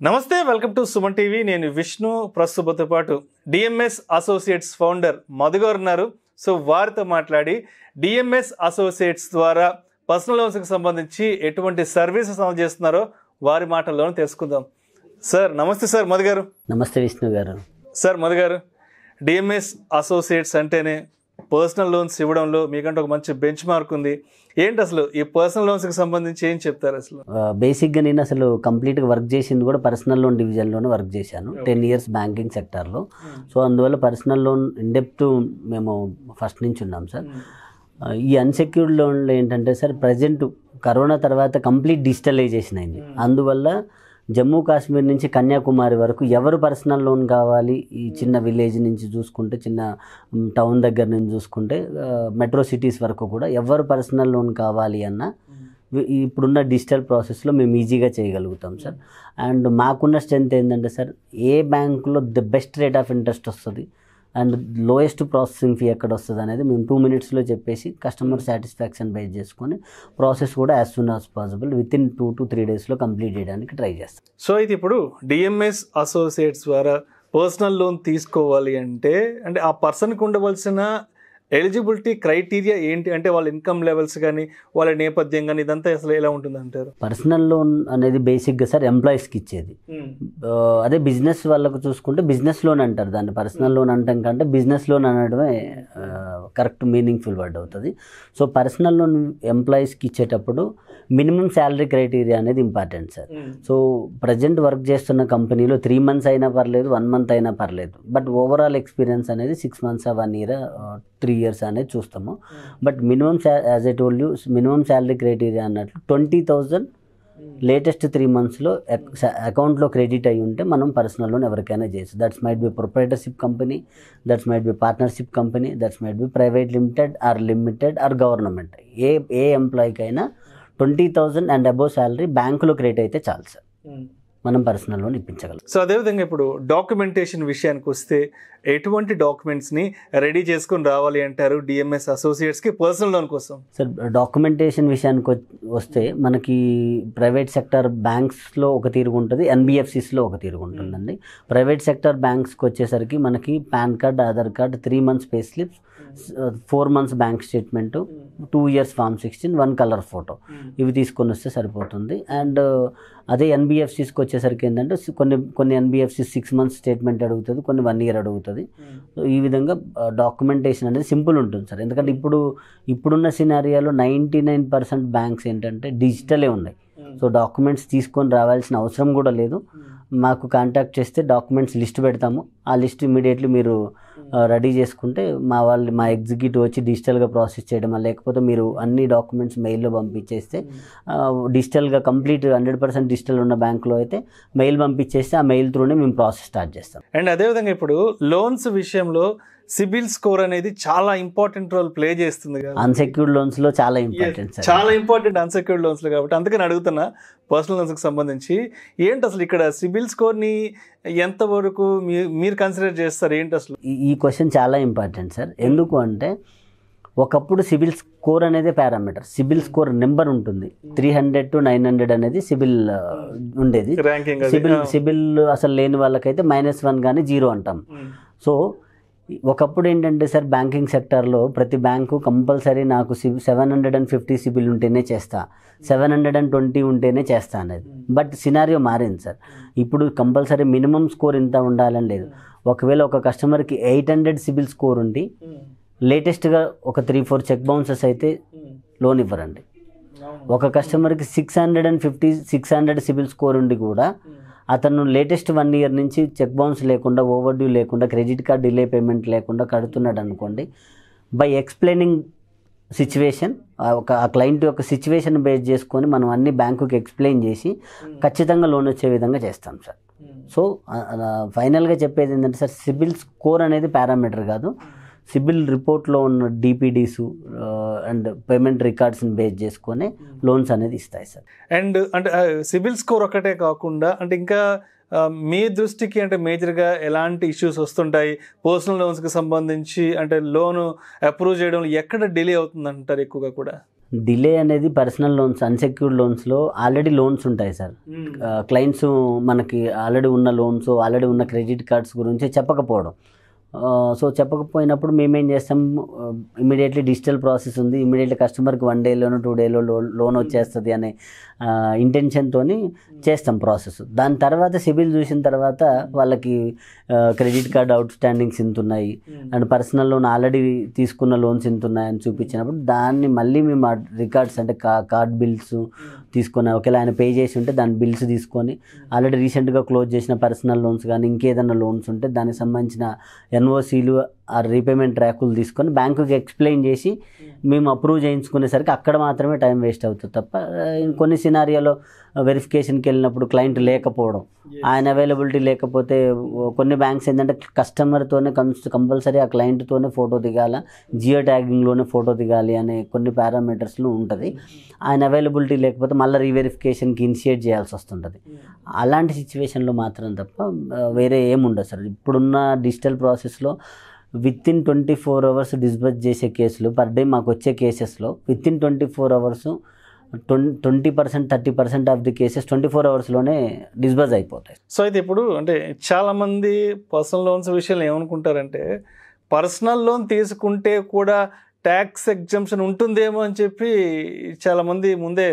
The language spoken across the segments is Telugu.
నమస్తే, వెల్కమ్ టు సుమన్ టీవీ. నేను విష్ణు. ప్రస్తుతంతో పాటు డిఎంఎస్ అసోసియేట్స్ ఫౌండర్ మధు గారు ఉన్నారు. సో వారితో మాట్లాడి డిఎంఎస్ అసోసియేట్స్ ద్వారా పర్సనల్ లోన్స్కి సంబంధించి ఎటువంటి సర్వీసెస్ అమలు చేస్తున్నారో వారి మాటల్లోనే తెలుసుకుందాం. సార్ నమస్తే. సార్ మధు గారు. నమస్తే విష్ణు గారు. సార్ మధు గారు, డిఎంఎస్ అసోసియేట్స్ అంటేనే పర్సనల్ లోన్స్ ఇవ్వడంలో మీకంటే ఒక మంచి బెంచ్ మార్క్ ఉంది. ఏంటి అసలు ఈ పర్సనల్ లోన్స్కి సంబంధించి ఏం చెప్తారు? అసలు బేసిక్గా నేను అసలు కంప్లీట్గా వర్క్ చేసింది కూడా పర్సనల్ లోన్ డివిజన్లోనే వర్క్ చేశాను. 10 years బ్యాంకింగ్ సెక్టార్లో. సో అందువల్ల పర్సనల్ లోన్ ఇన్డెప్త్ మేము ఫస్ట్ నుంచి ఉన్నాం సార్. ఈ అన్సెక్యూర్డ్ లోన్లో ఏంటంటే సార్, ప్రజెంట్ కరోనా తర్వాత కంప్లీట్ డిజిటలైజేషన్ అయింది. అందువల్ల జమ్మూ కాశ్మీర్ నుంచి కన్యాకుమారి వరకు ఎవరు పర్సనల్ లోన్ కావాలి, ఈ చిన్న విలేజ్ నుంచి చూసుకుంటే, చిన్న టౌన్ దగ్గర నుంచి చూసుకుంటే మెట్రో సిటీస్ వరకు కూడా ఎవరు పర్సనల్ లోన్ కావాలి అన్న ఇప్పుడున్న డిజిటల్ ప్రాసెస్లో మేము ఈజీగా చేయగలుగుతాం సార్. అండ్ మాకున్న స్ట్రెంత్ ఏంటంటే సార్, ఏ బ్యాంకులో the best rate of interest వస్తుంది అండ్ లోయెస్ట్ ప్రాసెసింగ్ ఫీ ఎక్కడ వస్తుంది అనేది మేము 2 minutesలో చెప్పేసి కస్టమర్ సాటిస్ఫాక్షన్ బేస్ చేసుకొని ప్రాసెస్ కూడా as soon as possible within 2 to 3 daysలో కంప్లీట్ చేయడానికి ట్రై చేస్తాం. సో అయితే ఇప్పుడు డిఎంఎస్ అసోసియేట్స్ ద్వారా పర్సనల్ లోన్ తీసుకోవాలి అంటే ఆ పర్సన్కి ఉండవలసిన ఎలిజిబిలిటీ క్రైటీరియా ఏంటి? అంటే వాళ్ళ ఇన్కమ్ లెవెల్స్ కానీ వాళ్ళ నేపథ్యం కానీ ఇదంతా అసలు ఎలా ఉంటుంది అంటారు? పర్సనల్ లోన్ అనేది బేసిక్గా సార్ ఎంప్లాయీస్కి ఇచ్చేది. అదే బిజినెస్ వాళ్ళకు చూసుకుంటే బిజినెస్ లోన్ అంటారు దాన్ని. పర్సనల్ లోన్ అంటాం కంటే బిజినెస్ లోన్ అనడమే కరెక్ట్ మీనింగ్ఫుల్ వర్డ్ అవుతుంది. సో పర్సనల్ లోన్ ఎంప్లాయీస్కి ఇచ్చేటప్పుడు మినిమం శాలరీ క్రైటీరియా అనేది important sir. So present work చేస్తున్న కంపెనీలో 3 months అయినా పర్లేదు, 1 month అయినా పర్లేదు. బట్ ఓవరాల్ ఎక్స్పీరియన్స్ అనేది 6 months, 1 year, 3 years అనేది చూస్తాము. But minimum as I told you, minimum salary criteria అన్నట్లు 20,000 లేటెస్ట్ 3 monthsలో అకౌంట్లో క్రెడిట్ అయి ఉంటే మనం పర్సనల్ లోన్ ఎవరికైనా చేయొచ్చు. That's might be proprietorship company, that's might be partnership company, that's might be private limited or government. ఏ ఎంప్లాయీకైనా 20,000 అండ్ అబోవ్ శాలరీ బ్యాంకులో క్రెడిట్ అయితే చాలు సార్, మనం పర్సనల్ లోన్ ఇప్పించగలం. సో అదేవిధంగా ఇప్పుడు డాక్యుమెంటేషన్ విషయానికి వస్తే ఎటువంటి డాక్యుమెంట్స్ని రెడీ చేసుకొని రావాలి అంటారు డిఎంఎస్ అసోసియేట్స్కి పర్సనల్ లోన్ కోసం? సార్ డాక్యుమెంటేషన్ విషయానికి వస్తే మనకి ప్రైవేట్ సెక్టర్ బ్యాంక్స్లో ఒక తీరుగు ఉంటుంది, ఎన్బిఎఫ్సిస్లో ఒక తీరుగు ఉంటుందండి. ప్రైవేట్ సెక్టర్ బ్యాంక్స్కి వచ్చేసరికి మనకి pan card, Aadhaar card, 3 months pay slips, 4 months bank statement, 2 years Form 16, 1 color photo, ఇవి తీసుకొని వస్తే సరిపోతుంది. అండ్ అదే ఎన్బిఎఫ్సిస్కి వచ్చేసరికి ఏంటంటే కొన్ని ఎన్బిఎఫ్సి 6 months స్టేట్మెంట్ అడుగుతుంది, కొన్ని 1 year అడుగుతుంది. సో ఈ విధంగా డాక్యుమెంటేషన్ అనేది సింపుల్ ఉంటుంది సార్. ఎందుకంటే ఇప్పుడున్న సినారియాలో 99% బ్యాంక్స్ ఏంటంటే డిజిటలే ఉన్నాయి. సో డాక్యుమెంట్స్ తీసుకొని రావాల్సిన అవసరం కూడా లేదు. మాకు కాంటాక్ట్ చేస్తే డాక్యుమెంట్స్ లిస్ట్ పెడతాము. ఆ లిస్ట్ ఇమీడియట్లీ మీరు రెడీ చేసుకుంటే మా ఎగ్జిక్యూటివ్ వచ్చి డిజిటల్గా ప్రాసెస్ చేయడం, లేకపోతే మీరు అన్ని డాక్యుమెంట్స్ మెయిల్లో పంపించేస్తే డిజిటల్గా కంప్లీట్ 100% డిజిటల్ ఉన్న బ్యాంకులో అయితే మెయిల్ పంపించేస్తే ఆ మెయిల్ త్రూనే మేము ప్రాసెస్ స్టార్ట్ చేస్తాం. అండ్ అదేవిధంగా ఇప్పుడు లోన్స్ విషయంలో సిబిల్ స్కోర్ అనేది చాలా ఇంపార్టెంట్ రోల్ ప్లే చేస్తుంది కదా. అన్సెక్యూర్డ్ లోన్స్లో చాలా ఇంపార్టెంట్ సార్, చాలా ఇంపార్టెంట్ అన్సెక్యూర్డ్ లోన్స్లో. కాబట్టి అందుకని అడుగుతున్నా, పర్సనల్ లోన్స్కి సంబంధించి ఏంటి అసలు ఇక్కడ సిబిల్ స్కోర్ని ఎంతవరకు మీరు కన్సిడర్ చేస్తారు? ఏంటి అసలు ఈ క్వశ్చన్ చాలా ఇంపార్టెంట్ సార్. ఎందుకు అంటే ఒకప్పుడు సిబిల్ స్కోర్ అనేది పారామీటర్, సిబిల్ స్కోర్ నెంబర్ ఉంటుంది. 300 to 900 అనేది సిబిల్ ఉండేది. సిబిల్ అసలు లేని వాళ్ళకైతే -1 కానీ 0 అంటాం. సో ఒకప్పుడు ఏంటంటే సార్, బ్యాంకింగ్ సెక్టర్లో ప్రతి బ్యాంకు కంపల్సరీ నాకు 750 సిబిల్ ఉంటేనే చేస్తా, 720 ఉంటేనే చేస్తా అనేది. బట్ సినారియో మారింది సార్. ఇప్పుడు కంపల్సరీ మినిమం స్కోర్ ఇంత ఉండాలని లేదు. ఒకవేళ ఒక కస్టమర్కి 800 సిబిల్ స్కోర్ ఉండి లేటెస్ట్గా ఒక 3-4 చెక్ బౌన్సెస్ అయితే లోన్ ఇవ్వరండి. ఒక కస్టమర్కి 650, 600 సిబిల్ స్కోర్ ఉండి కూడా అతను లేటెస్ట్ 1 year నుంచి చెక్ బౌన్స్ లేకుండా, ఓవర్ డ్యూ లేకుండా, క్రెడిట్ కార్డ్ డిలే పేమెంట్ లేకుండా కడుతున్నాడు అనుకోండి. బై ఎక్స్ప్లెయినింగ్ సిచ్యువేషన్, ఆ క్లయింట్ యొక్క సిచ్యువేషన్ బేస్ చేసుకొని మనం అన్ని బ్యాంకుకి ఎక్స్ప్లెయిన్ చేసి ఖచ్చితంగా లోన్ వచ్చే విధంగా చేస్తాం సార్. సో ఫైనల్గా చెప్పేది ఏంటంటే సార్, సిబిల్ స్కోర్ అనేది పారామీటర్ కాదు. సిబిల్ రిపోర్ట్లో ఉన్న డిపిడీస్ అండ్ పేమెంట్ రికార్డ్స్ని బేస్ చేసుకొని లోన్స్ అనేది ఇస్తాయి సార్. అండ్ అంటే సిబిల్ స్కోర్ ఒకటే కాకుండా అంటే ఇంకా మీ దృష్టికి అంటే మేజర్గా ఎలాంటి ఇష్యూస్ వస్తుంటాయి పర్సనల్ లోన్స్కి సంబంధించి? అంటే లోను అప్రూవ్ చేయడంలో ఎక్కడ డిలే అవుతుంది అంటారు ఎక్కువగా కూడా? డిలే అనేది పర్సనల్ లోన్స్, అన్సెక్యూర్డ్ లోన్స్లో ఆల్రెడీ లోన్స్ ఉంటాయి సార్. క్లయింట్స్ మనకి ఆల్రెడీ ఉన్న లోన్స్, ఆల్రెడీ ఉన్న క్రెడిట్ కార్డ్స్ గురించి చెప్పకపోవడం. సో చెప్పకపోయినప్పుడు మేమేం చేస్తాం, ఇమీడియట్లీ డిజిటల్ ప్రాసెస్ ఉంది, ఇమీడియట్లీ కస్టమర్కి 1 డేలోనో 2 డేలో లోన్ వచ్చేస్తుంది అనే ఇంటెన్షన్తో చేస్తాం ప్రాసెస్. దాని తర్వాత సిబిల్ చూసిన తర్వాత వాళ్ళకి క్రెడిట్ కార్డ్ అవుట్ స్టాండింగ్స్ ఇంత ఉన్నాయి అండ్ పర్సనల్ లోన్ ఆల్రెడీ తీసుకున్న లోన్స్ ఇంత ఉన్నాయని చూపించినప్పుడు దాన్ని మళ్ళీ మేము రికార్డ్స్ అంటే కార్డ్ బిల్స్ తీసుకొని, ఒకవేళ ఆయన పే చేసి ఉంటే దాని బిల్స్ తీసుకొని, ఆల్రెడీ రీసెంట్గా క్లోజ్ చేసిన పర్సనల్ లోన్స్ కానీ ఇంకేదైనా లోన్స్ ఉంటే దానికి సంబంధించిన ఎన్ఓసీలు ఆ రీపేమెంట్ ట్రాకులు తీసుకొని బ్యాంకుకి ఎక్స్ప్లెయిన్ చేసి మేము అప్రూవ్ చేయించుకునేసరికి అక్కడ మాత్రమే టైం వేస్ట్ అవుతుంది తప్ప కొన్ని సినారియోలో వెరిఫికేషన్కి వెళ్ళినప్పుడు క్లయింట్ లేకపోవడం, ఆయన అవైలబిలిటీ లేకపోతే కొన్ని బ్యాంక్స్ ఏంటంటే కస్టమర్తోనే కంపల్సరీ ఆ క్లయింట్తోనే ఫోటో దిగాల, జియో ట్యాగింగ్లోనే ఫోటో దిగాలి అనే కొన్ని పారామీటర్స్లో ఉంటుంది. ఆయన అవైలబిలిటీ లేకపోతే మళ్ళీ రీవెరిఫికేషన్కి ఇనిషియేట్ చేయాల్సి వస్తుంటుంది. అలాంటి సిచ్యువేషన్లో మాత్రం తప్ప వేరే ఏముండదు సార్. ఇప్పుడున్న డిజిటల్ ప్రాసెస్లో వితిన్ 24 అవర్స్ డిస్బర్స్ చేసే కేసులు పర్ డే మాకు వచ్చే కేసెస్లో within 24 hours 20% 30% of the cases 24 అవర్స్లోనే డిస్బర్స్ అయిపోతాయి. సో అయితే ఇప్పుడు అంటే చాలామంది పర్సనల్ లోన్స్ విషయాలు ఏమనుకుంటారంటే పర్సనల్ లోన్ తీసుకుంటే కూడా ట్యాక్స్ ఎగ్జంప్షన్ ఉంటుందేమో అని చెప్పి చాలామంది ముందే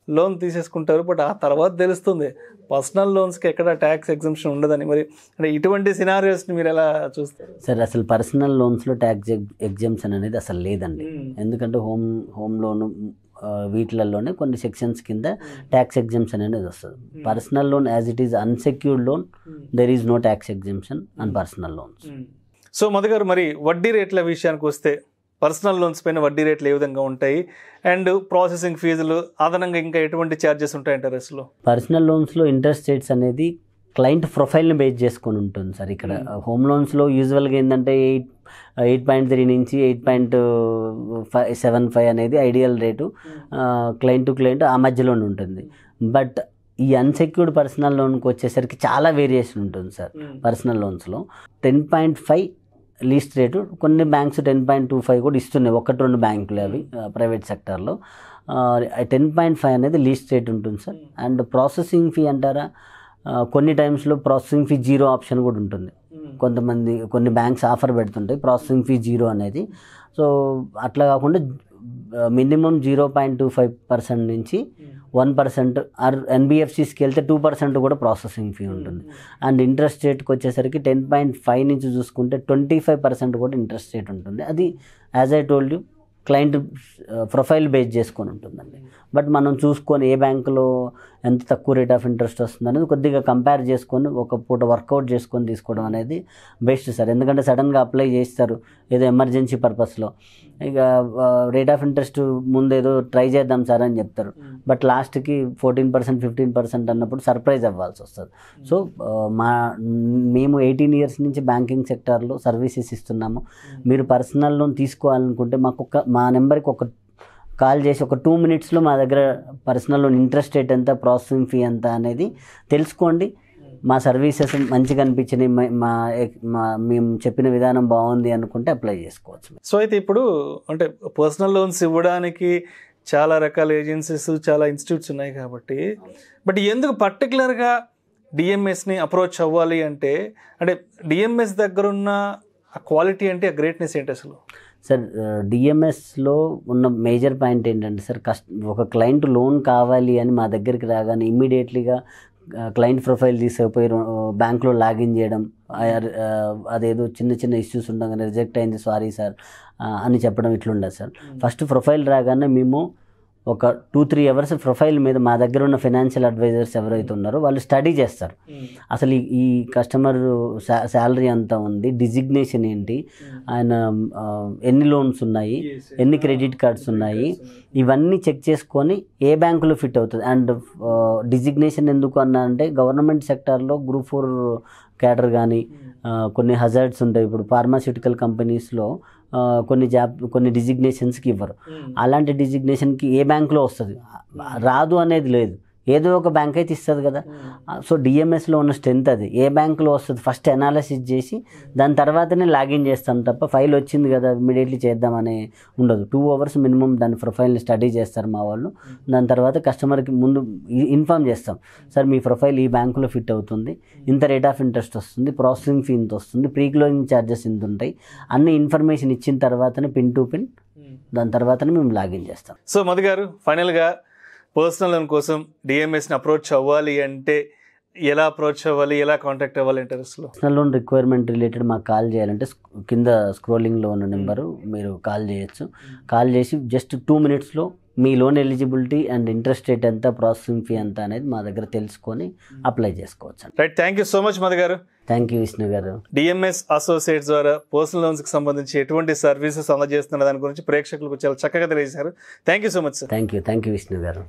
లోన్ తీసేసుకుంటారు. బట్ ఆ తర్వాత తెలుస్తుంది పర్సనల్ లోన్స్కి ఎక్కడ ట్యాక్స్ ఎగ్జంప్షన్ ఉండదని. మరి అంటే ఇటువంటి సినారియోస్ని మీరు ఎలా చూస్తారు సార్? అసలు పర్సనల్ లోన్స్లో ట్యాక్స్ ఎగ్జంప్షన్ అనేది అసలు లేదండి. ఎందుకంటే హోమ్ లోన్ వీటిలలోనే కొన్ని సెక్షన్స్ కింద ట్యాక్స్ ఎగ్జంప్షన్ అనేది వస్తుంది. Personal loan as it is unsecured loan, there is no tax exemption on personal loans. So Madhu గారు, మరి వడ్డీ రేట్ల విషయానికి వస్తే పర్సనల్ లోన్స్ పైన వడ్డీ రేట్లు ఏ విధంగా ఉంటాయి అండ్ ప్రాసెసింగ్ ఫీజులు అదనంగా ఇంకా ఎటువంటి ఛార్జెస్ ఉంటాయంటారు అసలు? పర్సనల్ లోన్స్లో ఇంట్రెస్ట్ రేట్స్ అనేది క్లయింట్ ప్రొఫైల్ని బేస్ చేసుకొని ఉంటుంది సార్. ఇక్కడ హోమ్ లోన్స్లో యూజువల్గా ఏంటంటే 8.3 నుంచి 8.75 అనేది ideal rate, client to client ఆ మధ్యలోనే ఉంటుంది. బట్ ఈ అన్సెక్యూర్డ్ పర్సనల్ లోన్కి వచ్చేసరికి చాలా వేరియేషన్ ఉంటుంది సార్. పర్సనల్ లోన్స్లో 10.5 లీస్ట్ రేటు, కొన్ని బ్యాంక్స్ 10.25 కూడా ఇస్తున్నాయి, 1-2 బ్యాంకులు అవి ప్రైవేట్ సెక్టార్లో. 10.5 అనేది లీస్ట్ రేట్ ఉంటుంది సార్. అండ్ ప్రాసెసింగ్ ఫీ అంటారా, కొన్ని టైమ్స్లో ప్రాసెసింగ్ ఫీ 0 ఆప్షన్ కూడా ఉంటుంది. కొన్ని బ్యాంక్స్ ఆఫర్ పెడుతుంటాయి ప్రాసెసింగ్ ఫీ 0 అనేది. సో అట్లా కాకుండా మినిమం 0.25% నుంచి 1%, ఆర్ ఎన్బిఎఫ్సిస్కి వెళ్తే 2% కూడా ప్రాసెసింగ్ ఫీ ఉంటుంది. అండ్ ఇంట్రెస్ట్ రేట్కి వచ్చేసరికి 10.5 నుంచి చూసుకుంటే 25% కూడా ఇంట్రెస్ట్ రేట్ ఉంటుంది. అది as I told you client profile base చేసుకొని ఉంటుందండి. బట్ మనం చూసుకొని ఏ బ్యాంకులో ఎంత తక్కువ రేట్ ఆఫ్ ఇంట్రెస్ట్ వస్తుంది అనేది కొద్దిగా కంపేర్ చేసుకొని ఒక పూట వర్కౌట్ చేసుకొని తీసుకోవడం అనేది బెస్ట్ సార్. ఎందుకంటే సడన్గా అప్లై చేస్తారు ఏదో ఎమర్జెన్సీ పర్పస్లో, ఇక రేట్ ఆఫ్ ఇంట్రెస్ట్ ముందేదో ట్రై చేద్దాం సార్ అని చెప్తారు. బట్ లాస్ట్కి 14% 15% అన్నప్పుడు సర్ప్రైజ్ అవ్వాల్సి వస్తుంది. సో మేము 18 ఇయర్స్ నుంచి బ్యాంకింగ్ సెక్టార్లో సర్వీసెస్ ఇస్తున్నాము. మీరు పర్సనల్ లోన్ తీసుకోవాలనుకుంటే మా నెంబర్కి ఒక కాల్ చేసి ఒక 2 మినిట్స్లో మా దగ్గర పర్సనల్ లోన్ ఇంట్రెస్ట్ రేట్ ఎంత, ప్రాసెసింగ్ ఫీ ఎంత అనేది తెలుసుకోండి. మా సర్వీసెస్ మంచిగా అనిపించినాయి, మేము చెప్పిన విధానం బాగుంది అనుకుంటే అప్లై చేసుకోవచ్చు. సో అయితే ఇప్పుడు అంటే పర్సనల్ లోన్స్ ఇవ్వడానికి చాలా రకాల ఏజెన్సీస్, చాలా ఇన్స్టిట్యూట్స్ ఉన్నాయి కాబట్టి, బట్ ఎందుకు పర్టికులర్గా డిఎంఎస్ని అప్రోచ్ అవ్వాలి అంటే డిఎంఎస్ దగ్గర ఉన్న ఆ క్వాలిటీ అంటే ఆ గ్రేట్నెస్ ఏంటి అసలు? సార్ డిఎంఎస్లో ఉన్న మేజర్ పాయింట్ ఏంటంటే సార్, ఒక క్లయింట్ లోన్ కావాలి అని మా దగ్గరికి రాగానే ఇమ్మీడియట్లీగా క్లయింట్ ప్రొఫైల్ తీసుకుపోయి బ్యాంక్లో లాగిన్ చేయడం, అదేదో చిన్న చిన్న ఇష్యూస్ ఉండగానే రిజెక్ట్ అయింది సారీ సార్ అని చెప్పడం ఇట్లుండదు సార్. ఫస్ట్ ప్రొఫైల్ రాగానే మేము ఒక 2-3 అవర్స్ ప్రొఫైల్ మీద మా దగ్గర ఉన్న ఫైనాన్షియల్ అడ్వైజర్స్ ఎవరైతే ఉన్నారో వాళ్ళు స్టడీ చేస్తారు. అసలు ఈ కస్టమర్ శాలరీ ఎంత ఉంది, డిజిగ్నేషన్ ఏంటి, ఆయన ఎన్ని లోన్స్ ఉన్నాయి, ఎన్ని క్రెడిట్ కార్డ్స్ ఉన్నాయి, ఇవన్నీ చెక్ చేసుకొని ఏ బ్యాంకులో ఫిట్ అవుతుంది. అండ్ డిజిగ్నేషన్ ఎందుకు అన్నా అంటే గవర్నమెంట్ సెక్టార్లో Group 4 క్యాడర్ కానీ కొన్ని హజార్డ్స్ ఉంటాయి. ఇప్పుడు ఫార్మాస్యూటికల్ కంపెనీస్లో కొన్ని డిజిగ్నేషన్స్కి ఇవ్వరు. అలాంటి డిజిగ్నేషన్కి ఏ బ్యాంకులో వస్తుంది, రాదు అనేది లేదు. ఏదో ఒక బ్యాంక్ అయితే ఇస్తుంది కదా. సో డిఎంఎస్లో ఉన్న స్ట్రెంత్ అది. ఏ బ్యాంకులో వస్తుంది ఫస్ట్ అనాలిసిస్ చేసి దాని తర్వాతనే లాగిన్ చేస్తాం తప్ప ఫైల్ వచ్చింది కదా ఇమీడియట్లీ చేద్దామని ఉండదు. 2 hours మినిమం దాని ప్రొఫైల్ని స్టడీ చేస్తారు మా వాళ్ళు. దాని తర్వాత కస్టమర్కి ముందు ఇన్ఫామ్ చేస్తాం, సార్ మీ ప్రొఫైల్ ఈ బ్యాంకులో ఫిట్ అవుతుంది, ఇంత రేట్ ఆఫ్ ఇంట్రెస్ట్ వస్తుంది, ప్రాసెసింగ్ ఫీ ఇంత వస్తుంది, ప్రీ క్లోజింగ్ ఛార్జెస్ ఇంత ఉంటాయి, అన్ని ఇన్ఫర్మేషన్ ఇచ్చిన తర్వాతనే పిన్ టు పిన్ దాని తర్వాతనే మేము లాగిన్ చేస్తాం. సో మధు గారు, ఫైనల్గా పర్సనల్ లోన్ కోసం డిఎంఎస్ని అప్రోచ్ అవ్వాలి అంటే ఎలా అప్రోచ్ అవ్వాలి, ఎలా కాంటాక్ట్ అవ్వాలి ఇంటరెస్ట్లో? పర్సనల్ లోన్ రిక్వైర్మెంట్ రిలేటెడ్ మాకు కాల్ చేయాలంటే కింద స్క్రోలింగ్లో ఉన్న నెంబరు మీరు కాల్ చేయొచ్చు. కాల్ చేసి జస్ట్ 2 minutesలో మీ loan eligibility and interest rate ఎంత, ప్రాసెసింగ్ ఫీ ఎంత అనేది మా దగ్గర తెలుసుకొని అప్లై చేసుకోవచ్చు. Right, thank you so much Madhu garu. Thank you Vishnu garu. DMS associates ద్వారా పర్సనల్ లోన్స్కి సంబంధించి ఎటువంటి సర్వీసెస్ అందజేస్తున్న దాని గురించి ప్రేక్షకులకు చాలా చక్కగా తెలియజేశారు. Thank you so much sir. Thank you Vishnu గారు.